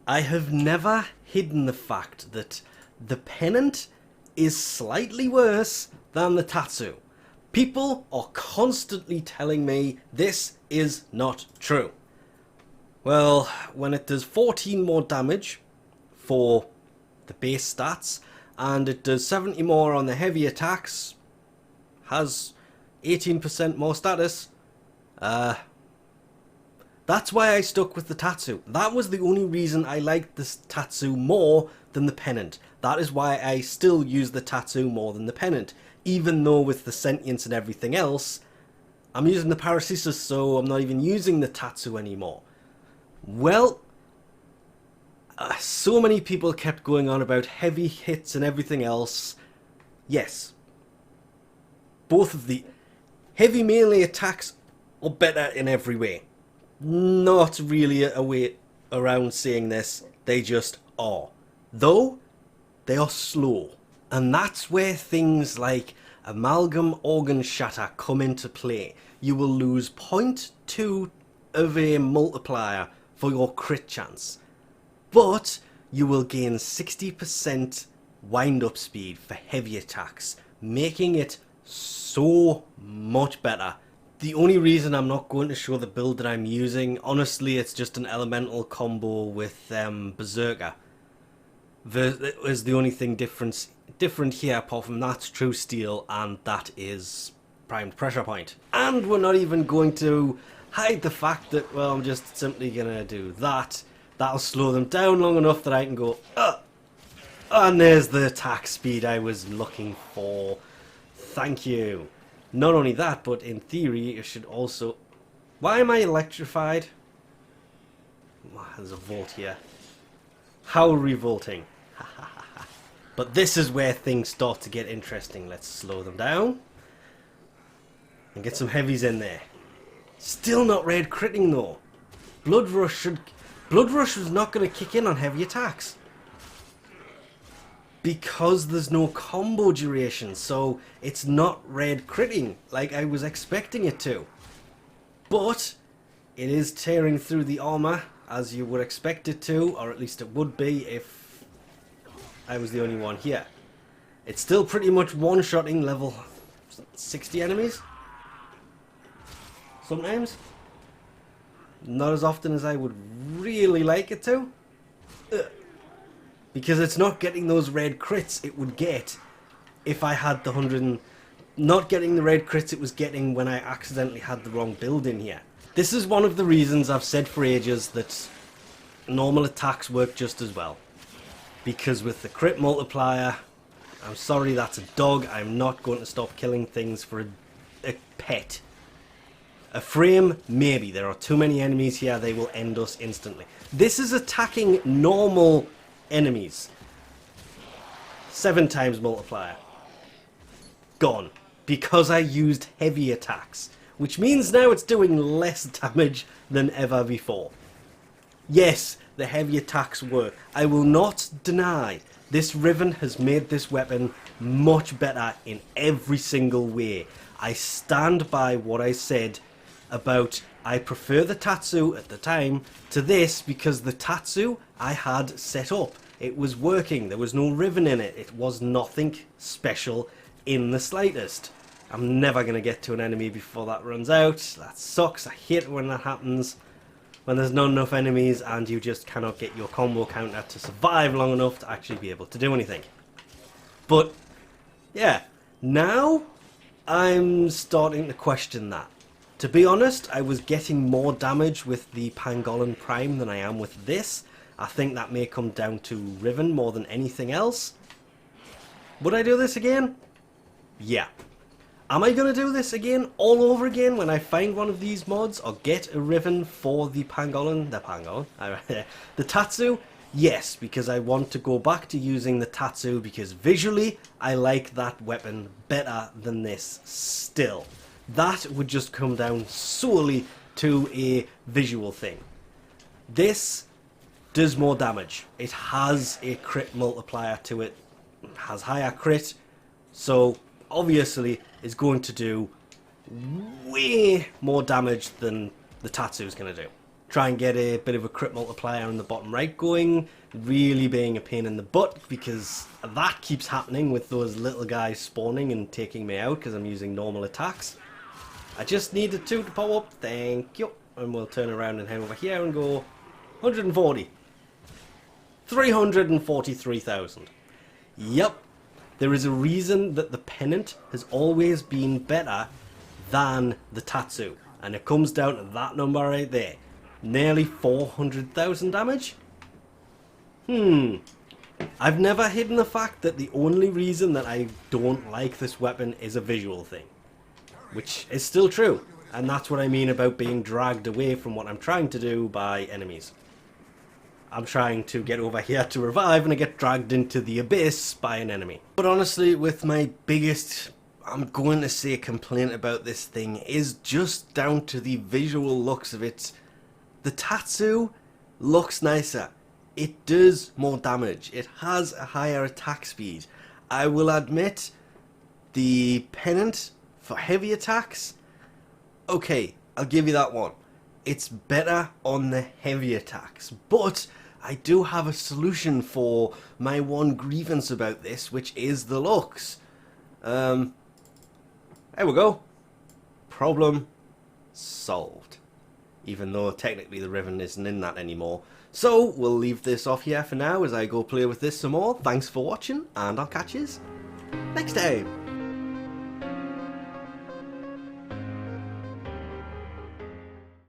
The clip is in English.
I have never hidden the fact that the Pennant is slightly worse than the Tatsu. People are constantly telling me this is not true. Well, when it does 14 more damage for the base stats, and it does 70 more on the heavy attacks, has 18% more status, that's why I stuck with the Tatsu. That was the only reason I liked this Tatsu more than the Pennant. That is why I still use the Tatsu more than the Pennant. Even though with the sentience and everything else, I'm using the Paracesis, so I'm not even using the Tatsu anymore. Well, so many people kept going on about heavy hits and everything else. Yes. Both of the heavy melee attacks are better in every way. Not really a way around saying this, they just are. Though, they are slow. And that's where things like Amalgam Organ Shatter come into play. You will lose 0.2 of a multiplier for your crit chance. But you will gain 60% wind-up speed for heavy attacks, making it so much better. The only reason I'm not going to show the build that I'm using, honestly, it's just an elemental combo with Berserker. Is the only thing different here, apart from that's True Steel and that is Primed Pressure Point. And we're not even going to hide the fact that, well, I'm just simply going to do that. That'll slow them down long enough that I can go, and there's the attack speed I was looking for. Thank you. Not only that, but in theory, it should also... Why am I electrified? There's a volt here. How revolting. But this is where things start to get interesting. Let's slow them down. And get some heavies in there. Still not red critting though. Blood Rush was not going to kick in on heavy attacks. Because there's no combo duration, so it's not red critting like I was expecting it to. But it is tearing through the armor as you would expect it to, or at least it would be if I was the only one here. It's still pretty much one-shotting level 60 enemies. Sometimes. Not as often as I would really like it to. Because it's not getting those red crits it would get if I had the 100... Not getting the red crits it was getting when I accidentally had the wrong build in here. This is one of the reasons I've said for ages that normal attacks work just as well. Because with the crit multiplier, I'm sorry that's a dog, I'm not going to stop killing things for a pet. A frame, maybe. There are too many enemies here, they will end us instantly. This is attacking normal enemies. 7 times multiplier. Gone. Because I used heavy attacks. Which means now it's doing less damage than ever before. Yes, the heavy attacks work. I will not deny this Riven has made this weapon much better in every single way. I stand by what I said about I prefer the Tatsu at the time to this because the Tatsu I had set up. It was working. There was no Riven in it. It was nothing special in the slightest. I'm never going to get to an enemy before that runs out. That sucks. I hate it when that happens. When there's not enough enemies and you just cannot get your combo counter to survive long enough to actually be able to do anything. But, yeah. Now, I'm starting to question that. To be honest, I was getting more damage with the Pangolin Prime than I am with this. I think that may come down to Riven more than anything else. Would I do this again? Yeah. Am I going to do this again, all over again, when I find one of these mods, or get a Riven for the Pangolin? The Tatsu? Yes, because I want to go back to using the Tatsu, because visually, I like that weapon better than this still. That would just come down solely to a visual thing. This does more damage. It has a crit multiplier to it. It has higher crit. So, obviously, it's going to do way more damage than the Tatsu is going to do. try and get a bit of a crit multiplier in the bottom right going, really being a pain in the butt because that keeps happening with those little guys spawning and taking me out because I'm using normal attacks. I just need the 2 to power up, thank you, and we'll turn around and head over here and go 140. 343,000. Yep, there is a reason that the Pennant has always been better than the Tatsu, and it comes down to that number right there. Nearly 400,000 damage? I've never hidden the fact that the only reason that I don't like this weapon is a visual thing. Which is still true. And that's what I mean about being dragged away from what I'm trying to do by enemies. I'm trying to get over here to revive and I get dragged into the abyss by an enemy. But honestly, with my biggest, I'm going to say, complaint about this thing is just down to the visual looks of it. The Tatsu looks nicer. It does more damage. It has a higher attack speed. I will admit, the Pennant for heavy attacks, okay, I'll give you that one. It's better on the heavy attacks, but I do have a solution for my one grievance about this, which is the looks. There we go. Problem solved. Even though technically the Riven isn't in that anymore. So we'll leave this off here for now as I go play with this some more. Thanks for watching, and I'll catch you next time.